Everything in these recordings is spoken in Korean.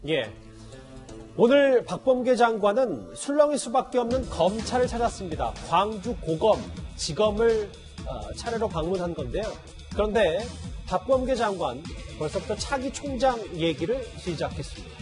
예. 오늘 박범계 장관은 술렁일 수밖에 없는 검찰을 찾았습니다. 광주 고검, 지검을 차례로 방문한 건데요. 그런데 박범계 장관 벌써부터 차기 총장 얘기를 시작했습니다.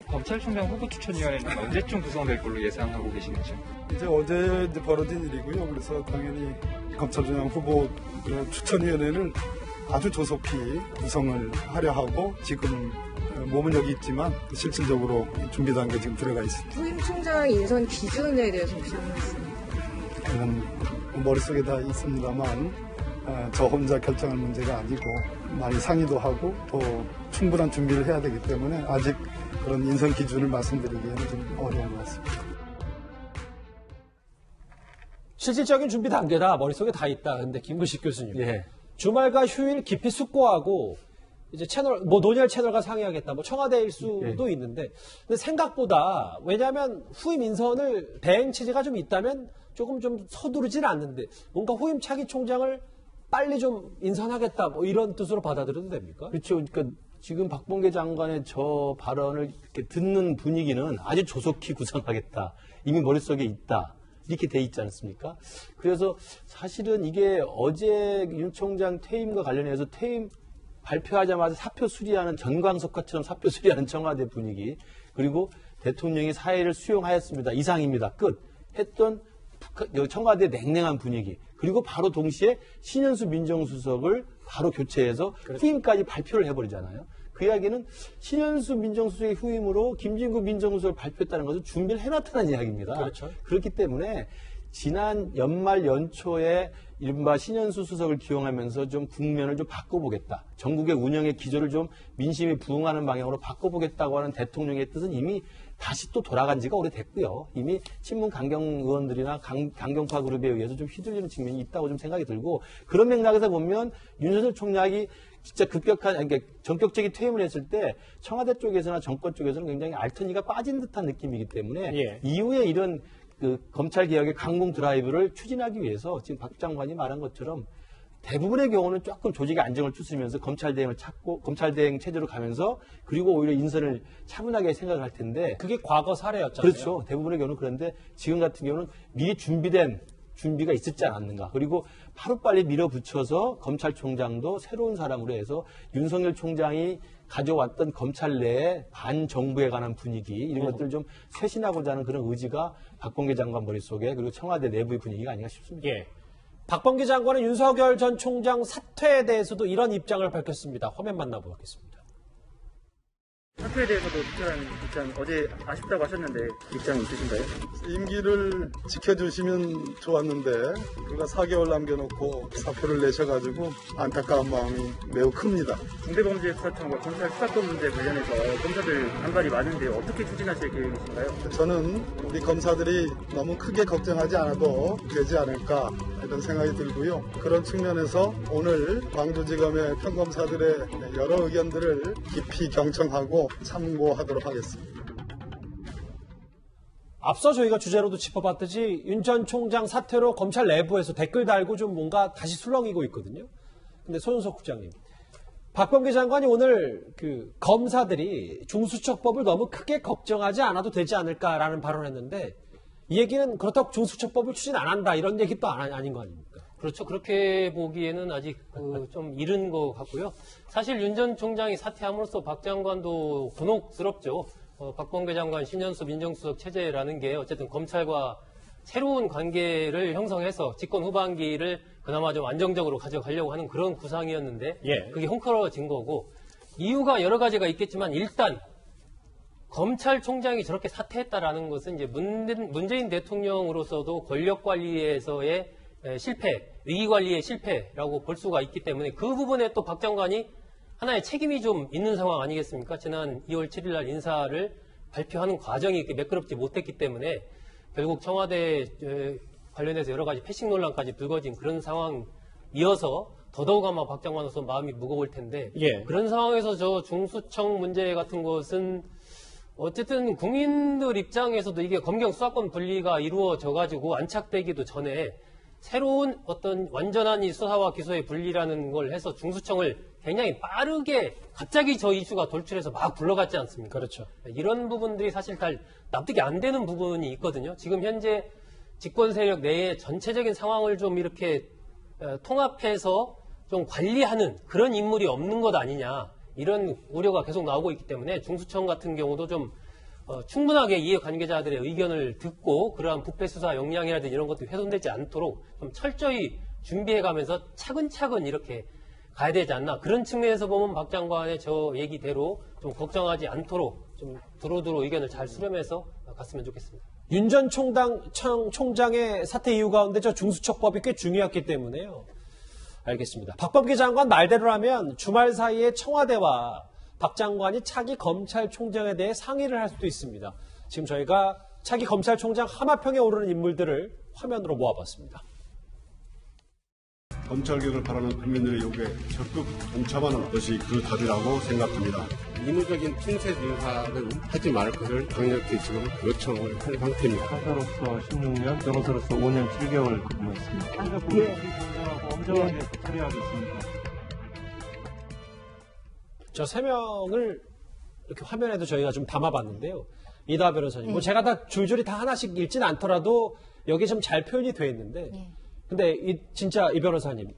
검찰총장 후보추천위원회는 언제쯤 구성될 걸로 예상하고 계시는지? 이제 어제 벌어진 일이고요. 그래서 당연히 검찰총장 후보 추천위원회를 아주 조속히 구성을 하려 하고 지금 몸은 여기 있지만 실질적으로 준비 단계에 지금 들어가 있습니다. 후임 총장 인선 기준에 대해서 혹시 알겠습니다. 그건 머릿속에 다 있습니다만 저 혼자 결정할 문제가 아니고 많이 상의도 하고 또 충분한 준비를 해야 되기 때문에 아직 그런 인선 기준을 말씀드리기에는 좀 어려운 것 같습니다. 실질적인 준비 단계다 머릿속에 다 있다. 근데 김구식 교수님. 예. 주말과 휴일 깊이 숙고하고 이제 채널 논의할 채널과 상의하겠다. 청와대일 수도 있는데 근데 생각보다 왜냐하면 후임 인선을 대행 체제가 좀 있다면 조금 좀 서두르진 않는데 뭔가 후임 차기 총장을 빨리 좀 인선하겠다 이런 뜻으로 받아들여도 됩니까? 그렇죠. 그러니까 지금 박범계 장관의 저 발언을 이렇게 듣는 분위기는 아주 조속히 구성하겠다. 이미 머릿속에 있다. 이렇게 돼 있지 않습니까? 그래서 사실은 이게 어제 윤 총장 퇴임과 관련해서 퇴임 발표하자마자 사표 수리하는 전광석화처럼 사표 수리하는 청와대 분위기 그리고 대통령이 사회를 수용하였습니다. 이상입니다. 끝. 했던 청와대 냉랭한 분위기 그리고 바로 동시에 신현수 민정수석을 바로 교체해서 후임까지 발표를 해버리잖아요. 그 이야기는 신현수 민정수석의 후임으로 김진구 민정수석을 발표했다는 것은 준비를 해놨다는 이야기입니다. 그렇죠. 그렇기 때문에 지난 연말 연초에 이른바 신현수 수석을 기용하면서 좀 국면을 좀 바꿔보겠다. 전국의 운영의 기조를 좀 민심에 부응하는 방향으로 바꿔보겠다고 하는 대통령의 뜻은 이미 다시 또 돌아간 지가 오래됐고요. 이미 친문 강경 의원들이나 강경파 그룹에 의해서 좀 휘둘리는 측면이 있다고 좀 생각이 들고 그런 맥락에서 보면 윤석열 총장이 진짜 그러니까 전격적인 퇴임을 했을 때 청와대 쪽에서나 정권 쪽에서는 굉장히 알턴이가 빠진 듯한 느낌이기 때문에 이후에 이런 검찰 개혁의 강공 드라이브를 추진하기 위해서 지금 박 장관이 말한 것처럼 대부분의 경우는 조금 조직의 안정을 추스리면서 검찰 대행을 찾고 검찰 대행 체제로 가면서 그리고 오히려 인선을 차분하게 생각을 할 텐데 그게 과거 사례였잖아요. 그렇죠. 대부분의 경우는 그런데 지금 같은 경우는 미리 준비가 있었지 않았는가. 그리고 하루빨리 밀어붙여서 검찰총장도 새로운 사람으로 해서 윤석열 총장이 가져왔던 검찰 내의 반정부에 관한 분위기 이런 것들을 좀 쇄신하고자 하는 그런 의지가 박범계 장관 머릿속에 그리고 청와대 내부의 분위기가 아닌가 싶습니다. 예. 박범계 장관은 윤석열 전 총장 사퇴에 대해서도 이런 입장을 밝혔습니다. 화면 만나보겠습니다. 사퇴에 대해서도 특별한 입장, 어제 아쉽다고 하셨는데 입장이 있으신가요? 임기를 지켜주시면 좋았는데 그가 4개월 남겨놓고 사표를 내셔가지고 안타까운 마음이 매우 큽니다. 중대범죄수사청과 검찰 수사권 문제 관련해서 검사들 반발이 많은데 어떻게 추진하실 계획이신가요? 저는 우리 검사들이 너무 크게 걱정하지 않아도 되지 않을까 이런 생각이 들고요. 그런 측면에서 오늘 광주지검의 평검사들의 여러 의견들을 깊이 경청하고 참고하도록 하겠습니다. 앞서 저희가 주제로도 짚어봤듯이 윤 전 총장 사퇴로 검찰 내부에서 댓글 달고 좀 뭔가 다시 술렁이고 있거든요. 근데 손은석 국장님, 박범계 장관이 오늘 검사들이 중수처법을 너무 크게 걱정하지 않아도 되지 않을까라는 발언을 했는데 이 얘기는 그렇다고 중수처법을 추진 안 한다 이런 얘기 또 아닌 거 아닙니까? 그렇죠. 그렇게 보기에는 아직 좀 이른 것 같고요. 사실 윤 전 총장이 사퇴함으로써 박 장관도 곤혹스럽죠. 박범계 장관, 신현수 민정수석 체제라는 게 어쨌든 검찰과 새로운 관계를 형성해서 집권 후반기를 그나마 좀 안정적으로 가져가려고 하는 그런 구상이었는데 그게 헝클어진 거고 이유가 여러 가지가 있겠지만 일단 검찰총장이 저렇게 사퇴했다라는 것은 이제 문재인 대통령으로서도 권력 관리에서의 실패, 위기 관리의 실패라고 볼 수가 있기 때문에 그 부분에 또 박 장관이 하나의 책임이 좀 있는 상황 아니겠습니까? 지난 2월 7일 날 인사를 발표하는 과정이 매끄럽지 못했기 때문에 결국 청와대 관련해서 여러 가지 패싱 논란까지 불거진 그런 상황이어서 더더욱 아마 박 장관으로서 마음이 무거울 텐데 그런 상황에서 저 중수청 문제 같은 것은 어쨌든 국민들 입장에서도 이게 검경 수사권 분리가 이루어져 가지고 안착되기도 전에 새로운 어떤 완전한 이 수사와 기소의 분리라는 걸 해서 중수청을 굉장히 빠르게 갑자기 저 이슈가 돌출해서 막 불러갔지 않습니까? 그렇죠. 이런 부분들이 사실 잘 납득이 안 되는 부분이 있거든요. 지금 현재 집권 세력 내의 전체적인 상황을 좀 이렇게 통합해서 좀 관리하는 그런 인물이 없는 것 아니냐. 이런 우려가 계속 나오고 있기 때문에 중수청 같은 경우도 좀 충분하게 이해관계자들의 의견을 듣고 그러한 부패 수사 역량이라든지 이런 것들이 훼손되지 않도록 좀 철저히 준비해가면서 차근차근 이렇게 가야 되지 않나. 그런 측면에서 보면 박 장관의 저 얘기대로 좀 걱정하지 않도록 좀 두루두루 의견을 잘 수렴해서 갔으면 좋겠습니다. 윤 전 총장의 사퇴 이유 가운데 저 중수처법이 꽤 중요했기 때문에요. 알겠습니다. 박범계 장관 말대로라면 주말 사이에 청와대와 박 장관이 차기 검찰총장에 대해 상의를 할 수도 있습니다. 지금 저희가 차기 검찰총장 하마평에 오르는 인물들을 화면으로 모아봤습니다. 검찰개혁을 바라는 국민들의 요구에 적극 동참하는 것이 그 답이라고 생각합니다. 인위적인 핀셋 인사는 하지 말을 것을 강력히 지금 요청을 한 상태입니다. 판사로서 16년, 변호사로서 5년 7개월 근무했습니다. 먼저 본인이 공정하고 엄정하게 처리하겠습니다. 저 세 명을 이렇게 화면에도 저희가 좀 담아봤는데요. 이다 변호사님, 뭐 제가 다 줄줄이 다 하나씩 읽진 않더라도 여기 좀 잘 표현이 되어 있는데, 근데 진짜 이 변호사님,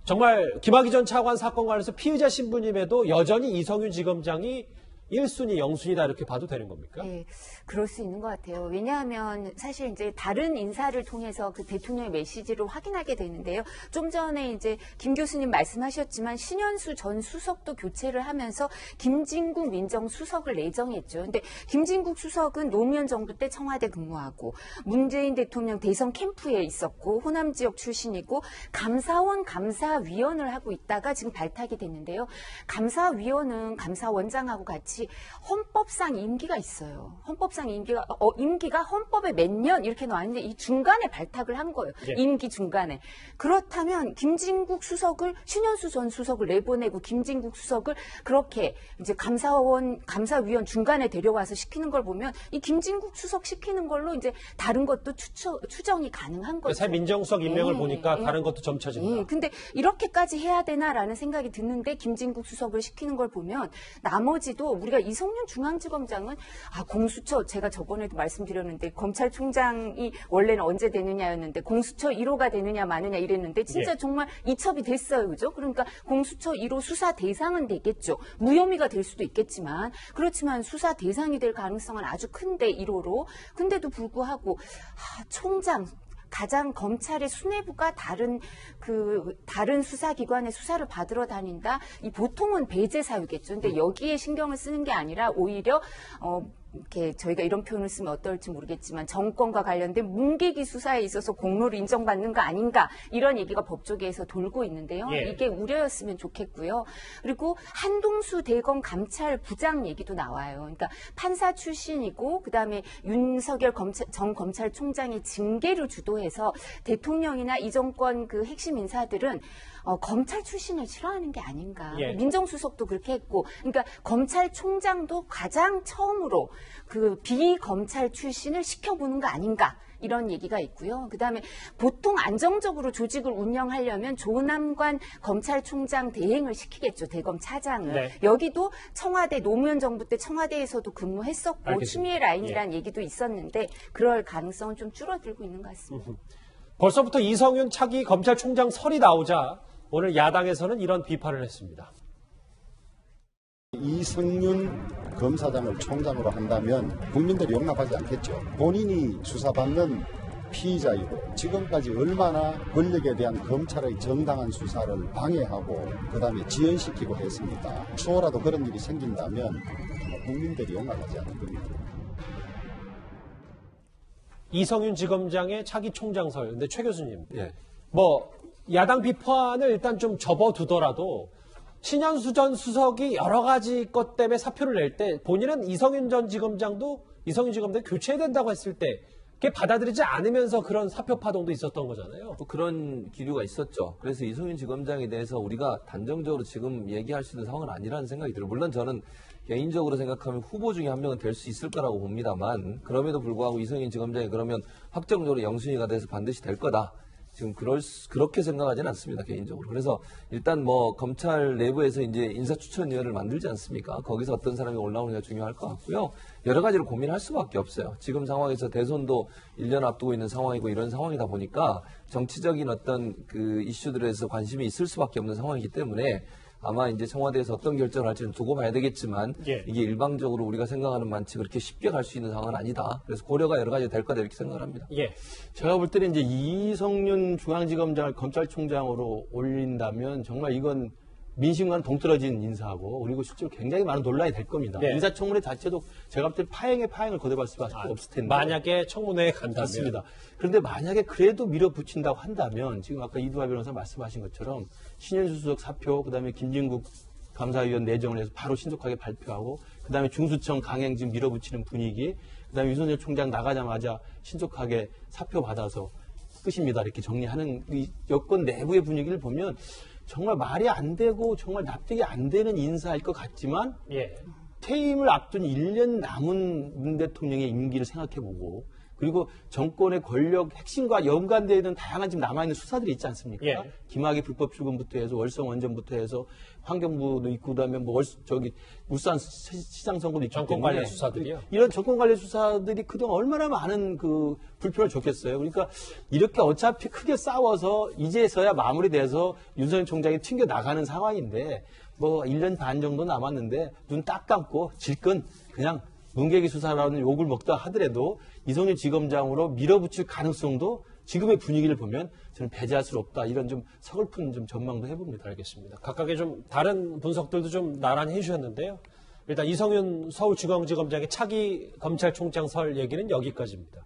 정말 김학의 전 차관 사건 관련해서 피의자 신부님에도 여전히 이성윤 지검장이 1순위, 0순위다 이렇게 봐도 되는 겁니까? 네, 그럴 수 있는 것 같아요. 왜냐하면 사실 이제 다른 인사를 통해서 그 대통령의 메시지를 확인하게 되는데요. 좀 전에 이제 김 교수님 말씀하셨지만 신현수 전 수석도 교체를 하면서 김진국 민정수석을 내정했죠. 근데 김진국 수석은 노무현 정부 때 청와대 근무하고 문재인 대통령 대선 캠프에 있었고 호남 지역 출신이고 감사원 감사위원을 하고 있다가 지금 발탁이 됐는데요. 감사위원은 감사원장하고 같이 헌법상 임기가 있어요. 헌법상 임기가 헌법에 몇 년 이렇게 나왔는데 이 중간에 발탁을 한 거예요. 임기 중간에. 그렇다면 김진국 수석을 신현수 전 수석을 내보내고 김진국 수석을 그렇게 이제 감사위원 중간에 데려와서 시키는 걸 보면 이 김진국 수석 시키는 걸로 이제 다른 것도 추정이 가능한 거죠. 새 민정수석 임명을 보니까 다른 것도 점쳐진다. 근데 이렇게까지 해야 되나라는 생각이 드는데 김진국 수석을 시키는 걸 보면 나머지도 우리가 이성윤 중앙지검장은 공수처 제가 저번에도 말씀드렸는데 검찰총장이 원래는 언제 되느냐였는데 공수처 1호가 되느냐 마느냐 이랬는데 진짜 정말 이첩이 됐어요. 그죠? 그러니까 공수처 1호 수사 대상은 되겠죠. 무혐의가 될 수도 있겠지만 그렇지만 수사 대상이 될 가능성은 아주 큰데 1호로. 근데도 불구하고 총장 가장 검찰의 수뇌부가 다른 수사기관의 수사를 받으러 다닌다. 이 보통은 배제 사유겠죠. 근데 여기에 신경을 쓰는 게 아니라 오히려 이렇게 저희가 이런 표현을 쓰면 어떨지 모르겠지만 정권과 관련된 문계기 수사에 있어서 공로를 인정받는 거 아닌가 이런 얘기가 법조계에서 돌고 있는데요. 이게 우려였으면 좋겠고요. 그리고 한동수 대검 감찰부장 얘기도 나와요. 그러니까 판사 출신이고 그다음에 윤석열 전 검찰총장의 징계를 주도해서 대통령이나 이 정권 그 핵심 인사들은 검찰 출신을 싫어하는 게 아닌가. 민정수석도 그렇게 했고, 그러니까 검찰총장도 가장 처음으로 그 비검찰 출신을 시켜보는 거 아닌가. 이런 얘기가 있고요. 그다음에 보통 안정적으로 조직을 운영하려면 조남관 검찰총장 대행을 시키겠죠. 대검 차장을. 여기도 청와대 노무현 정부 때 청와대에서도 근무했었고 추미애 라인이라는 얘기도 있었는데 그럴 가능성은 좀 줄어들고 있는 것 같습니다. 벌써부터 이성윤 차기 검찰총장 설이 나오자 오늘 야당에서는 이런 비판을 했습니다. 이성윤 검사장을 총장으로 한다면 국민들이 용납하지 않겠죠. 본인이 수사받는 피의자이고 지금까지 얼마나 권력에 대한 검찰의 정당한 수사를 방해하고 그다음에 지연시키고 했습니까? 추후라도 그런 일이 생긴다면 국민들이 용납하지 않을 겁니다. 이성윤 지검장의 차기 총장설. 근데 최 교수님, 뭐 야당 비판을 일단 좀 접어두더라도 신현수 전 수석이 여러 가지 것 때문에 사표를 낼 때 본인은 이성윤 지검장도 교체해야 된다고 했을 때 그게 받아들이지 않으면서 그런 사표 파동도 있었던 거잖아요. 또 그런 기류가 있었죠. 그래서 이성윤 지검장에 대해서 우리가 단정적으로 지금 얘기할 수 있는 상황은 아니라는 생각이 들어요. 물론 저는 개인적으로 생각하면 후보 중에 한 명은 될 수 있을 거라고 봅니다만 그럼에도 불구하고 이성윤 지검장이 그러면 확정적으로 영순위가 돼서 반드시 될 거다. 지금 그렇게 생각하지는 않습니다, 개인적으로. 그래서 일단 뭐 검찰 내부에서 이제 인사추천위원회를 만들지 않습니까? 거기서 어떤 사람이 올라오느냐가 중요할 것 같고요. 여러 가지로 고민할 수밖에 없어요. 지금 상황에서 대선도 1년 앞두고 있는 상황이고 이런 상황이다 보니까 정치적인 어떤 그 이슈들에서 관심이 있을 수밖에 없는 상황이기 때문에 아마 이제 청와대에서 어떤 결정을 할지는 두고 봐야 되겠지만 예. 이게 일방적으로 우리가 생각하는 만치 그렇게 쉽게 갈 수 있는 상황은 아니다. 그래서 고려가 여러 가지 될 거다 이렇게 생각을 합니다. 예. 제가 볼 때는 이제 이성윤 중앙지검장을 검찰총장으로 올린다면 정말 이건 민심과는 동떨어진 인사하고 그리고 실제로 굉장히 많은 논란이 될 겁니다. 네. 인사청문회 자체도 제가 볼 때 파행을 거듭할 수밖에 없을 텐데. 만약에 청문회에 간다면. 맞습니다. 그런데 만약에 그래도 밀어붙인다고 한다면 지금 아까 이두하 변호사 말씀하신 것처럼 신현수 수석 사표 그다음에 김진국 감사위원 내정을 해서 바로 신속하게 발표하고 그다음에 중수청 강행 지금 밀어붙이는 분위기 그다음에 윤석열 총장 나가자마자 신속하게 사표 받아서 끝입니다. 이렇게 정리하는 이 여권 내부의 분위기를 보면 정말 말이 안 되고 정말 납득이 안 되는 인사일 것 같지만 예. 퇴임을 앞둔 1년 남은 문 대통령의 임기를 생각해보고 그리고 정권의 권력 핵심과 연관되어 있는 다양한 지금 남아있는 수사들이 있지 않습니까? 예. 김학의 불법 출금부터 해서 월성 원전부터 해서 환경부도 있고 그다음에 뭐 울산 시장 선거도 있기 정권 때문에 관련 수사들이요? 이런 정권 관련 수사들이 그동안 얼마나 많은 그 불편을 줬겠어요. 그러니까 이렇게 어차피 크게 싸워서 이제서야 마무리돼서 윤석열 총장이 튕겨 나가는 상황인데 뭐 1년 반 정도 남았는데 눈 딱 감고 질끈 그냥 문개기 수사라는 욕을 먹다 하더라도 이성윤 지검장으로 밀어붙일 가능성도 지금의 분위기를 보면 저는 배제할 수 없다. 이런 좀 서글픈 좀 전망도 해봅니다. 알겠습니다. 각각의 좀 다른 분석들도 좀 나란히 해주셨는데요. 일단 이성윤 서울중앙지검장의 차기 검찰총장 설 얘기는 여기까지입니다.